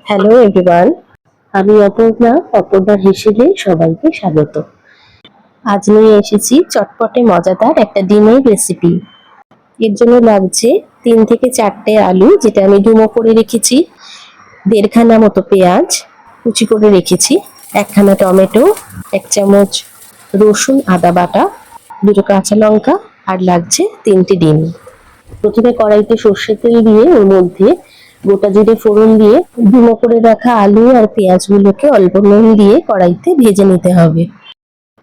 Hello everyone, আমি অপর্ণা। অপর্ণার হিসেবে সবাইকে স্বাগত। আজ নিয়ে এসেছি চটপটে মজাদার একটা ডিমের রেসিপি। এর জন্য লাগছে 3 থেকে 4টে আলু, যেটা আমি ডুমো করে রেখেছি, 1.5খানা মতো পেঁয়াজ কুচি করে রেখেছি, 1খানা টমেটো, 1 চামচ রসুন আদা বাটা, 2টো কাঁচা লঙ্কা, আর লাগছে 3টে ডিম। প্রথমে কড়াইতে সর্ষের তেল দিয়ে ওর মধ্যে গোটা জিরে ফোড়ন দিয়ে ডুমো করে রাখা আলু আর পেঁয়াজগুলোকে অল্প নুন দিয়ে কড়াইতে ভেজে নিতে হবে।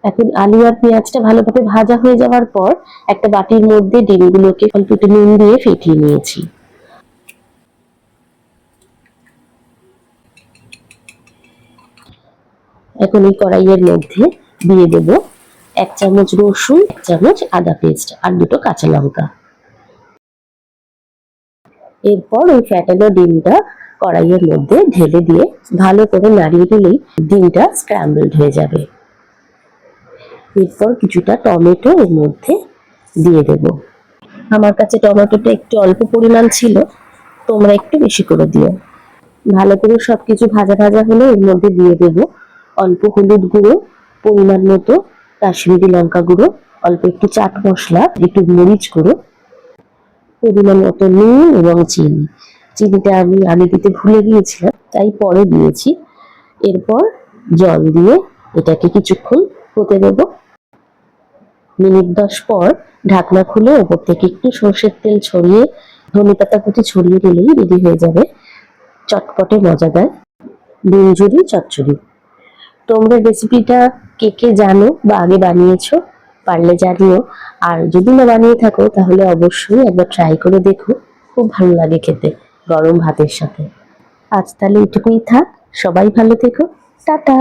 এখন আলু আর পেঁয়াজটা ভালোভাবে ভাজা হয়ে যাওয়ার পর একটা বাটির মধ্যে ডিমগুলোকে অল্প একটু নুন দিয়ে ফেটিয়ে নিয়েছি। এখন এই কড়াইয়ের মধ্যে দিয়ে দেব 1 চামচ রসুন, 1 চামচ আদা পেস্ট আর 2টো কাঁচা লঙ্কা। এরপর ওই ফ্যাটানো ডিমটা কড়াইয়ের মধ্যে ঢেলে দিয়ে ভালো করে নাড়িয়ে দিলেই ডিমটা স্ক্র্যাম্বলড হয়ে যাবে। এরপর কিছুটা টমেটো এর মধ্যে দিয়ে দেব। আমার কাছে টমেটোটা একটু অল্প পরিমাণ ছিল, তোমরা একটু বেশি করে দিও। ভালো করে সবকিছু ভাজা ভাজা হলে এর মধ্যে দিয়ে দেব অল্প হলুদ গুঁড়ো, পরিমাণ মতো কাশ্মীরি লঙ্কা গুঁড়ো, অল্প একটু চাট মশলা, একটু মরিচ গুঁড়ো, পরিমাণ মতো নুন এবং চিনি। চিনিটা আমি আগে দিতে ভুলে গিয়েছিলাম, তাই পরে দিয়েছি। এরপর জল দিয়ে এটাকে কিছুক্ষণ হতে দেব। মিনিট 10 পর ঢাকনা খুলে ওপর থেকে একটু সর্ষের তেল ছড়িয়ে ধনেপাতা কুচি ছড়িয়ে দিলেই রেডি হয়ে যাবে চটপটে মজাদার ডিম ঝুরি চচ্চড়ি। তোমরা রেসিপিটা কে কে জানো বা আগে বানিয়েছো, পারলে জানিও। আর যদি না বানিয়ে থাকো তাহলে অবশ্যই একবার ট্রাই করে দেখো, খুব ভালো লাগে খেতে গরম ভাতের সাথে। আজ তাহলে এটুকুই থাক, সবাই ভালো থেকো, টাটা।